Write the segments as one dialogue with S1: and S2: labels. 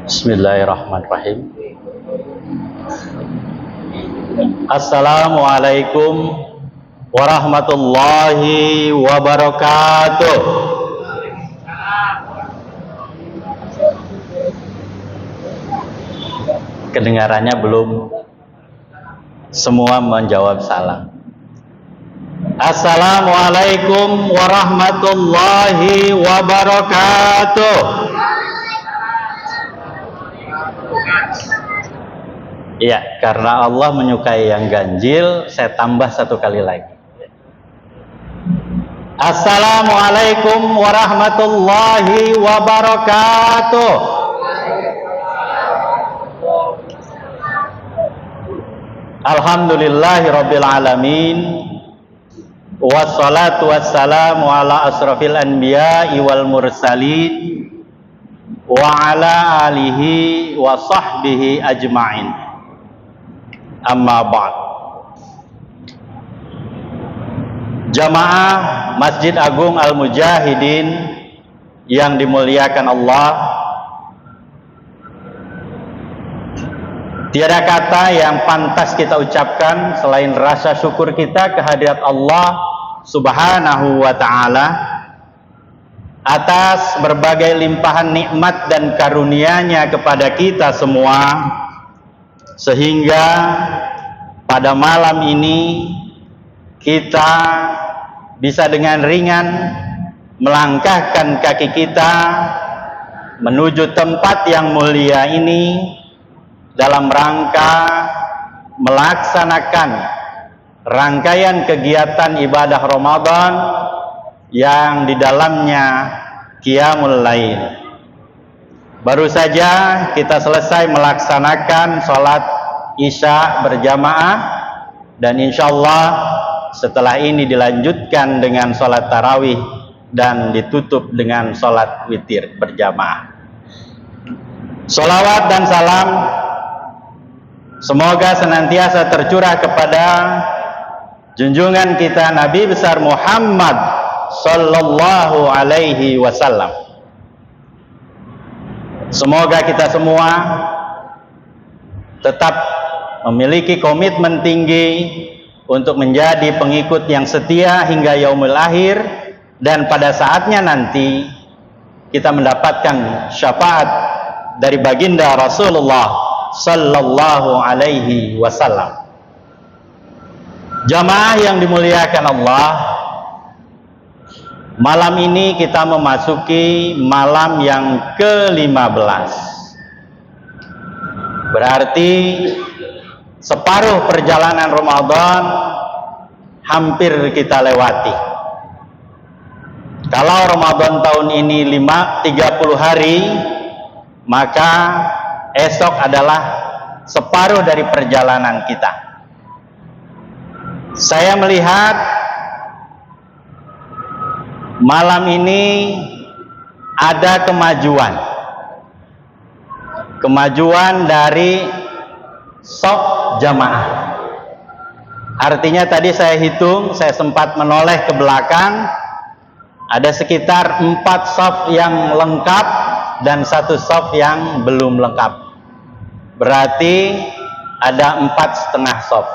S1: Bismillahirrahmanirrahim. Assalamualaikum warahmatullahi wabarakatuh. Kedengarannya belum semua menjawab salam. Assalamualaikum warahmatullahi wabarakatuh. Iya, karena Allah menyukai yang ganjil, saya tambah satu kali lagi. Assalamualaikum warahmatullahi wabarakatuh. Alhamdulillahirabbil alamin. Wassalatu wassalamu ala asrafil anbiya'i wal mursalin wa ala alihi wa sahbihi ajma'in. Amma ba'd. Jamaah Masjid Agung Al-Mujahidin yang dimuliakan Allah, tiada kata yang pantas kita ucapkan selain rasa syukur kita kehadirat Allah Subhanahu wa ta'ala atas berbagai limpahan nikmat dan karunia-Nya kepada kita semua, sehingga pada malam ini kita bisa dengan ringan melangkahkan kaki kita menuju tempat yang mulia ini dalam rangka melaksanakan rangkaian kegiatan ibadah Ramadan yang di dalamnya Qiyamul Lail. Baru saja kita selesai melaksanakan sholat Isya berjamaah, dan insya Allah setelah ini dilanjutkan dengan sholat tarawih dan ditutup dengan sholat witir berjamaah. Sholawat dan salam semoga senantiasa tercurah kepada junjungan kita Nabi besar Muhammad sallallahu alaihi wasallam. Semoga kita semua tetap memiliki komitmen tinggi untuk menjadi pengikut yang setia hingga yaumul akhir, dan pada saatnya nanti kita mendapatkan syafaat dari baginda Rasulullah sallallahu alaihi wasallam. Jamaah yang dimuliakan Allah, malam ini kita memasuki malam yang ke-15. Berarti separuh perjalanan Ramadan hampir kita lewati. Kalau Ramadan tahun ini 30 hari, maka esok adalah separuh dari perjalanan kita. Saya melihat malam ini ada kemajuan dari shaf jamaah. Artinya tadi saya hitung, saya sempat menoleh ke belakang, ada sekitar 4 shaf yang lengkap dan 1 shaf yang belum lengkap. Berarti ada 4,5 shaf.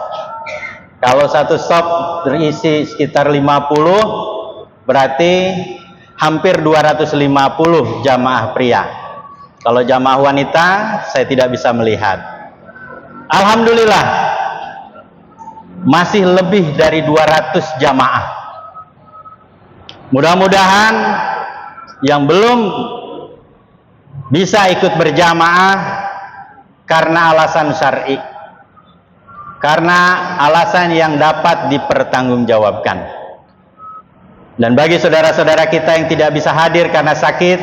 S1: Kalau 1 shaf berisi sekitar 50, berarti hampir 250 jamaah pria. Kalau jamaah wanita saya tidak bisa melihat. Alhamdulillah masih lebih dari 200 jamaah. Mudah-mudahan yang belum bisa ikut berjamaah karena alasan syar'i, karena alasan yang dapat dipertanggungjawabkan. Dan bagi saudara-saudara kita yang tidak bisa hadir karena sakit,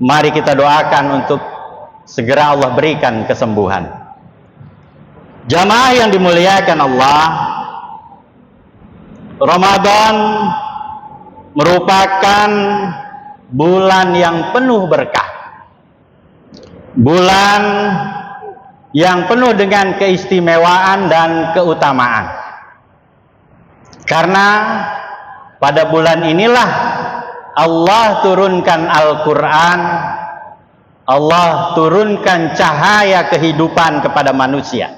S1: mari kita doakan untuk segera Allah berikan kesembuhan. Jamaah yang dimuliakan Allah, Ramadan merupakan bulan yang penuh berkah, bulan yang penuh dengan keistimewaan dan keutamaan. Karena pada bulan inilah Allah turunkan Al-Quran, Allah turunkan cahaya kehidupan kepada manusia.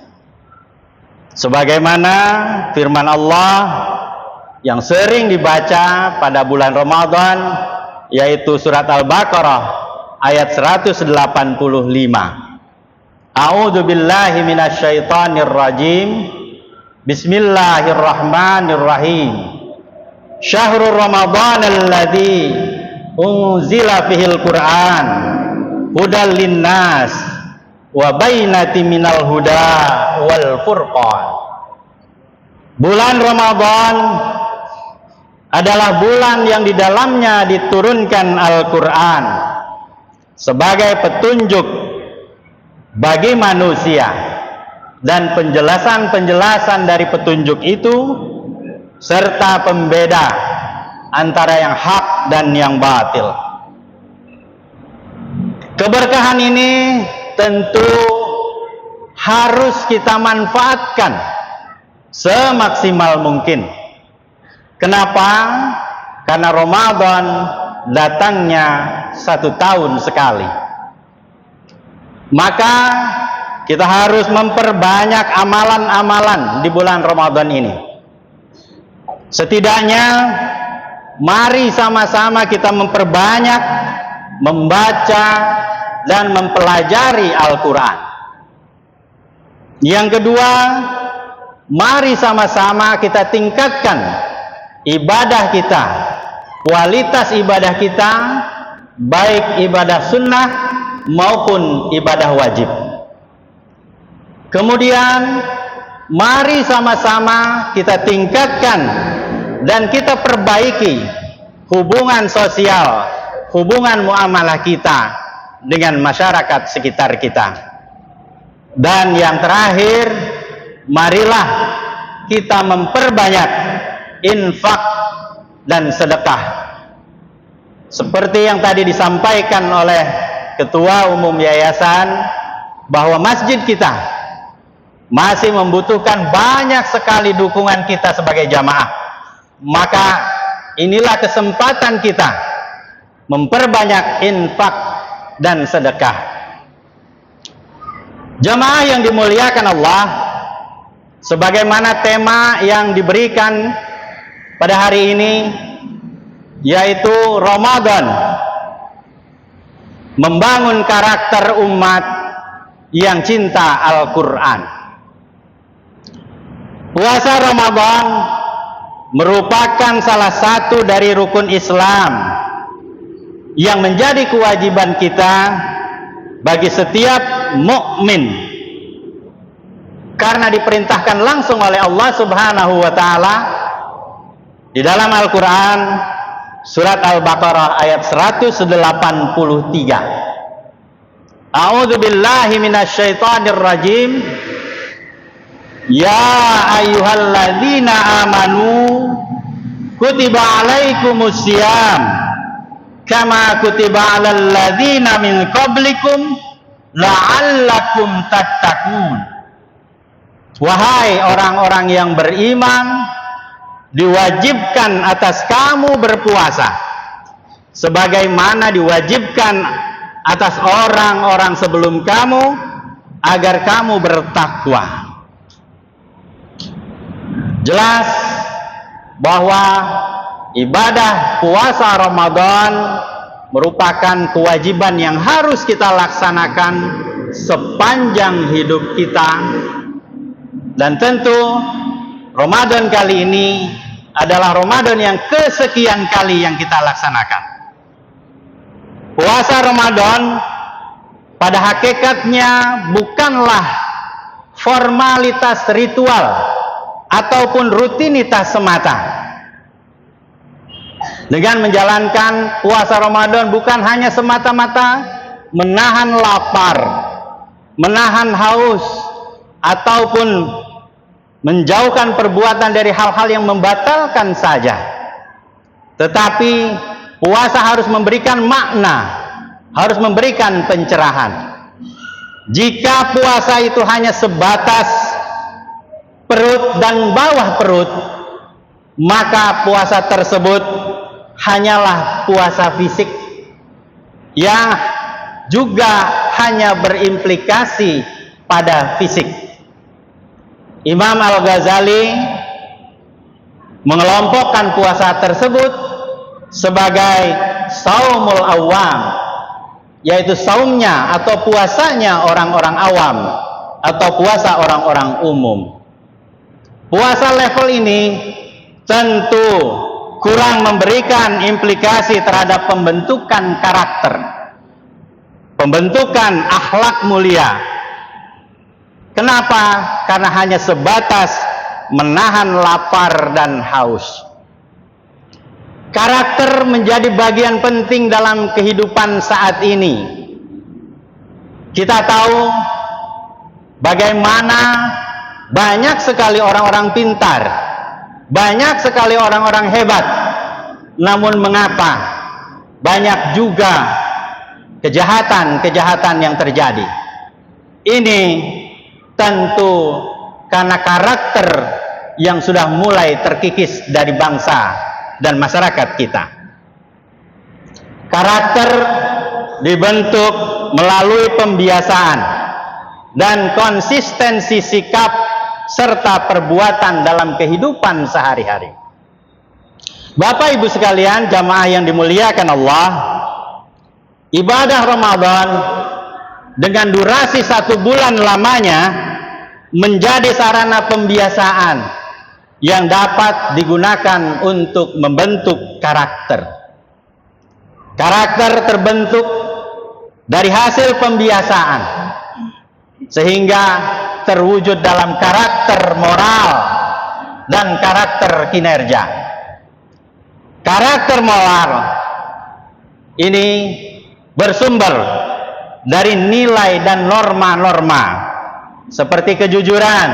S1: Sebagaimana firman Allah yang sering dibaca pada bulan Ramadan, yaitu surat Al-Baqarah ayat 185. A'udzu billahi minasyaitonir rajim. Bismillahirrahmanirrahim. Syahrul Ramadan alladzi unzila fihil Qur'an hudal linnas wa bainatin minal huda wal furqan. Bulan Ramadan adalah bulan yang di dalamnya diturunkan Al-Quran sebagai petunjuk bagi manusia, dan penjelasan-penjelasan dari petunjuk itu serta pembeda antara yang hak dan yang batil. Keberkahan ini tentu harus kita manfaatkan semaksimal mungkin. Kenapa? Karena Ramadan datangnya 1 tahun sekali. Maka kita harus memperbanyak amalan-amalan di bulan Ramadan ini. Setidaknya mari sama-sama kita memperbanyak membaca dan mempelajari Al-Quran. Yang kedua, mari sama-sama kita tingkatkan ibadah kita, kualitas ibadah kita, baik ibadah sunnah maupun ibadah wajib. Kemudian mari sama-sama kita tingkatkan dan kita perbaiki hubungan sosial, hubungan muamalah kita dengan masyarakat sekitar kita. Dan yang terakhir, marilah kita memperbanyak infak dan sedekah. Seperti yang tadi disampaikan oleh Ketua Umum Yayasan, bahwa masjid kita masih membutuhkan banyak sekali dukungan kita sebagai jamaah. Maka inilah kesempatan kita memperbanyak infak dan sedekah. Jamaah yang dimuliakan Allah, sebagaimana tema yang diberikan pada hari ini, yaitu Ramadan, membangun karakter umat yang cinta Al-Quran. Puasa Ramadan merupakan salah satu dari rukun Islam yang menjadi kewajiban kita bagi setiap mukmin, karena diperintahkan langsung oleh Allah Subhanahu wa taala di dalam Al-Quran surat Al-Baqarah ayat 183. A'udzu billahi minasyaitonir rajim. Ya ayyuhalladzina amanu kutiba alaikumusiyam kama kutiba alal ladzina min qablikum la'allakum tattaqun. Wahai orang-orang yang beriman, diwajibkan atas kamu berpuasa sebagaimana diwajibkan atas orang-orang sebelum kamu, agar kamu bertakwa. Jelas bahwa ibadah puasa Ramadan merupakan kewajiban yang harus kita laksanakan sepanjang hidup kita. Dan tentu Ramadan kali ini adalah Ramadan yang kesekian kali yang kita laksanakan. Puasa Ramadan pada hakikatnya bukanlah formalitas ritual ataupun rutinitas semata. Dengan menjalankan puasa Ramadan bukan hanya semata-mata menahan lapar, menahan haus, ataupun menjauhkan perbuatan dari hal-hal yang membatalkan saja. Tetapi puasa harus memberikan makna, harus memberikan pencerahan. Jika puasa itu hanya sebatas perut dan bawah perut, maka puasa tersebut hanyalah puasa fisik yang juga hanya berimplikasi pada fisik. Imam Al-Ghazali mengelompokkan puasa tersebut sebagai saumul awam, yaitu saumnya atau puasanya orang-orang awam atau puasa orang-orang umum. Puasa level ini tentu kurang memberikan implikasi terhadap pembentukan karakter, pembentukan akhlak mulia. Kenapa? Karena hanya sebatas menahan lapar dan haus. Karakter menjadi bagian penting dalam kehidupan saat ini. Kita tahu bagaimana banyak sekali orang-orang pintar, banyak sekali orang-orang hebat, namun mengapa banyak juga kejahatan-kejahatan yang terjadi? Ini tentu karena karakter yang sudah mulai terkikis dari bangsa dan masyarakat kita. Karakter dibentuk melalui pembiasaan dan konsistensi sikap serta perbuatan dalam kehidupan sehari-hari. Bapak Ibu sekalian, jamaah yang dimuliakan Allah, ibadah Ramadan dengan durasi 1 bulan lamanya menjadi sarana pembiasaan yang dapat digunakan untuk membentuk karakter. Karakter terbentuk dari hasil pembiasaan sehingga terwujud dalam karakter moral dan karakter kinerja. Karakter moral ini bersumber dari nilai dan norma-norma seperti kejujuran,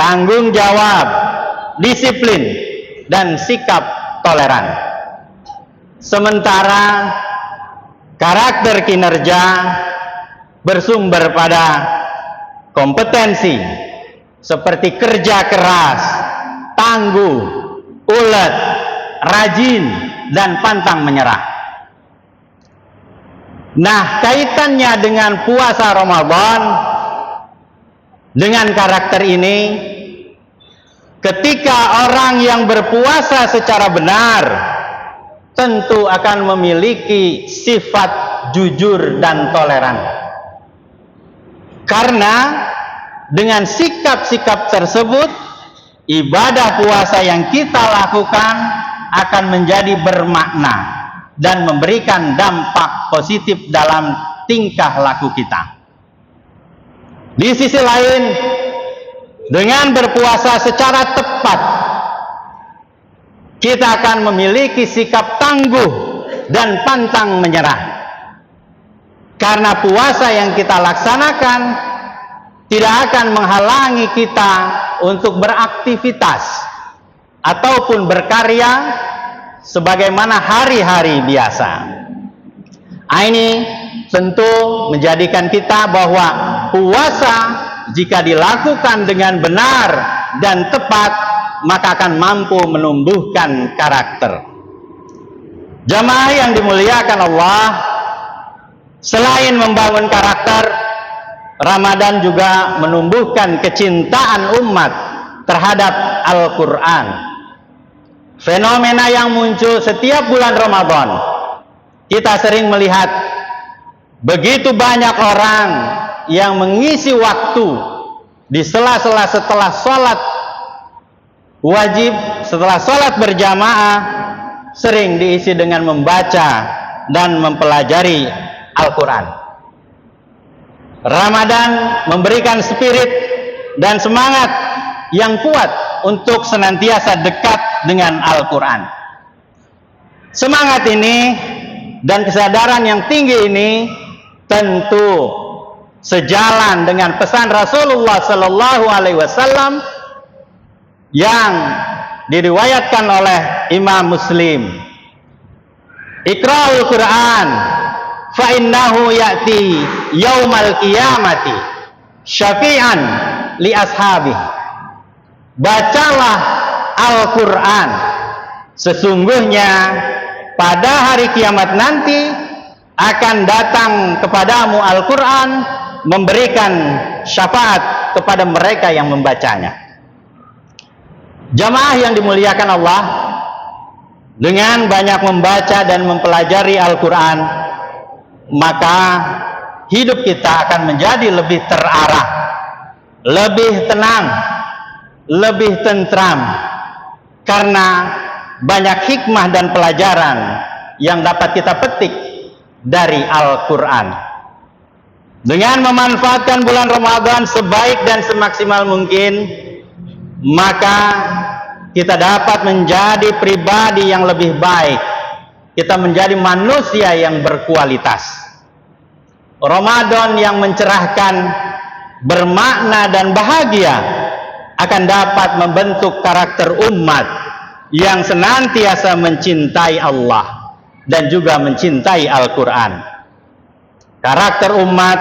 S1: tanggung jawab, disiplin, dan sikap toleran. Sementara karakter kinerja bersumber pada kompetensi seperti kerja keras, tangguh, ulet, rajin, dan pantang menyerah. Nah, kaitannya dengan puasa Ramadan dengan karakter ini, ketika orang yang berpuasa secara benar tentu akan memiliki sifat jujur dan toleran. Karena dengan sikap-sikap tersebut, ibadah puasa yang kita lakukan akan menjadi bermakna dan memberikan dampak positif dalam tingkah laku kita. Di sisi lain, dengan berpuasa secara tepat, kita akan memiliki sikap tangguh dan pantang menyerah. Karena puasa yang kita laksanakan tidak akan menghalangi kita untuk beraktivitas ataupun berkarya sebagaimana hari-hari biasa. Ini tentu menjadikan kita bahwa puasa jika dilakukan dengan benar dan tepat maka akan mampu menumbuhkan karakter. Jamaah yang dimuliakan Allah, selain membangun karakter, Ramadan juga menumbuhkan kecintaan umat terhadap Al-Quran. Fenomena yang muncul setiap bulan Ramadan, kita sering melihat begitu banyak orang yang mengisi waktu di sela-sela setelah sholat wajib, setelah sholat berjamaah, sering diisi dengan membaca dan mempelajari Al-Quran. Ramadan memberikan spirit dan semangat yang kuat untuk senantiasa dekat dengan Al-Quran. Semangat ini dan kesadaran yang tinggi ini tentu sejalan dengan pesan Rasulullah Sallallahu Alaihi Wasallam yang diriwayatkan oleh Imam Muslim. Iqra'ul Quran fa innahu ya'ti yaumal qiyamati syafi'an li ashabihi. Bacalah Al-Quran, sesungguhnya pada hari kiamat nanti akan datang kepadamu Al-Quran memberikan syafaat kepada mereka yang membacanya. Jamaah yang dimuliakan Allah, dengan banyak membaca dan mempelajari Al-Quran, maka hidup kita akan menjadi lebih terarah, lebih tenang, lebih tentram, karena banyak hikmah dan pelajaran yang dapat kita petik dari Al-Quran. Dengan memanfaatkan bulan Ramadan sebaik dan semaksimal mungkin, maka kita dapat menjadi pribadi yang lebih baik. Kita menjadi manusia yang berkualitas. Ramadan yang mencerahkan, bermakna dan bahagia akan dapat membentuk karakter umat yang senantiasa mencintai Allah dan juga mencintai Al-Quran. Karakter umat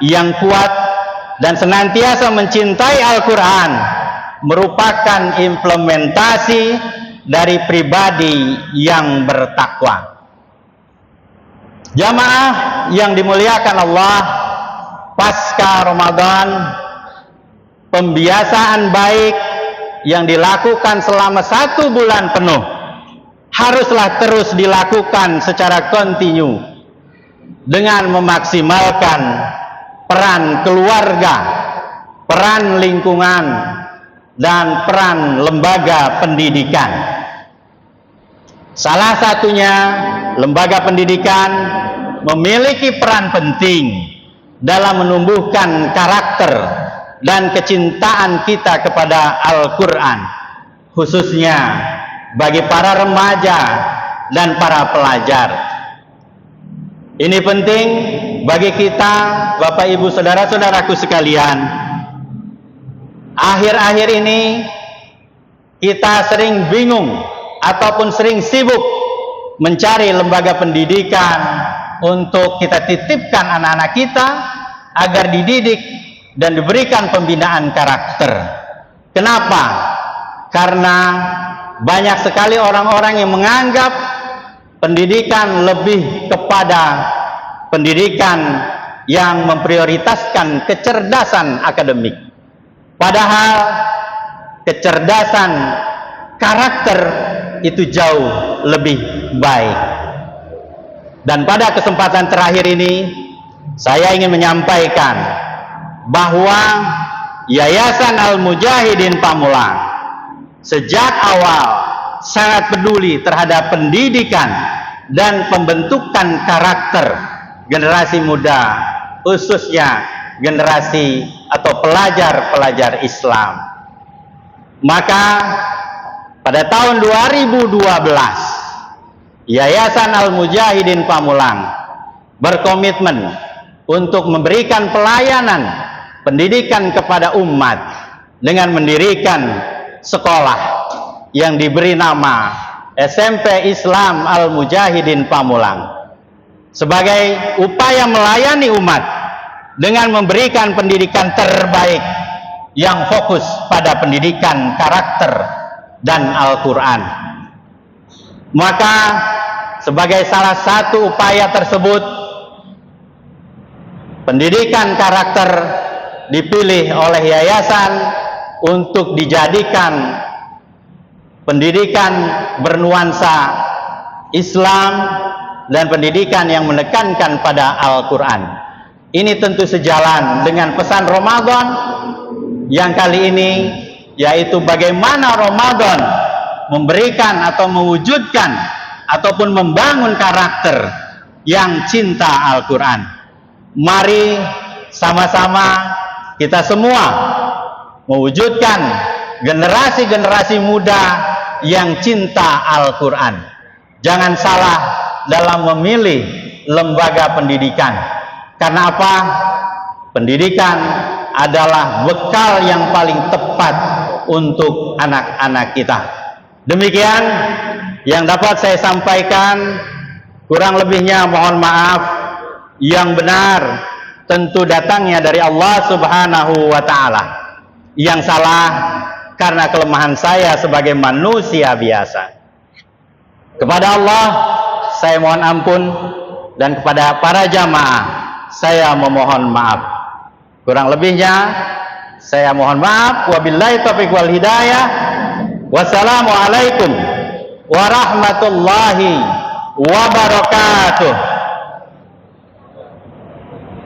S1: yang kuat dan senantiasa mencintai Al-Quran merupakan implementasi dari pribadi yang bertakwa. Jamaah yang dimuliakan Allah, pasca Ramadan, pembiasaan baik yang dilakukan selama 1 bulan penuh haruslah terus dilakukan secara kontinu dengan memaksimalkan peran keluarga, peran lingkungan, dan peran lembaga pendidikan. Salah satunya, lembaga pendidikan memiliki peran penting dalam menumbuhkan karakter dan kecintaan kita kepada Al-Quran, khususnya bagi para remaja dan para pelajar. Ini penting bagi kita, Bapak Ibu saudara-saudaraku sekalian. Akhir-akhir ini kita sering bingung ataupun sering sibuk mencari lembaga pendidikan untuk kita titipkan anak-anak kita agar dididik dan diberikan pembinaan karakter. Kenapa? Karena banyak sekali orang-orang yang menganggap pendidikan lebih kepada pendidikan yang memprioritaskan kecerdasan akademik. Padahal kecerdasan karakter itu jauh lebih baik. Dan pada kesempatan terakhir ini, saya ingin menyampaikan bahwa Yayasan Al-Mujahidin Pamulang sejak awal sangat peduli terhadap pendidikan dan pembentukan karakter generasi muda, khususnya generasi atau pelajar-pelajar Islam. Maka pada tahun 2012 Yayasan Al-Mujahidin Pamulang berkomitmen untuk memberikan pelayanan pendidikan kepada umat dengan mendirikan sekolah yang diberi nama SMP Islam Al-Mujahidin Pamulang sebagai upaya melayani umat dengan memberikan pendidikan terbaik yang fokus pada pendidikan karakter dan Al-Quran. Maka sebagai salah satu upaya tersebut, pendidikan karakter dipilih oleh yayasan untuk dijadikan pendidikan bernuansa Islam dan pendidikan yang menekankan pada Al-Quran. Ini tentu sejalan dengan pesan Ramadan yang kali ini, yaitu bagaimana Ramadan memberikan atau mewujudkan ataupun membangun karakter yang cinta Al-Quran. Mari sama-sama kita semua mewujudkan generasi-generasi muda yang cinta Al-Quran. Jangan salah dalam memilih lembaga pendidikan. Karena apa? Pendidikan adalah bekal yang paling tepat untuk anak-anak kita. Demikian yang dapat saya sampaikan, kurang lebihnya mohon maaf. yang benar tentu datangnya dari Allah Subhanahu wa ta'ala. Yang salah karena kelemahan saya sebagai manusia biasa. Kepada Allah saya mohon ampun, dan kepada para jamaah saya memohon maaf. Kurang lebihnya saya mohon maaf. Wabillahi taufiq wal hidayah. Wassalamualaikum warahmatullahi wabarakatuh.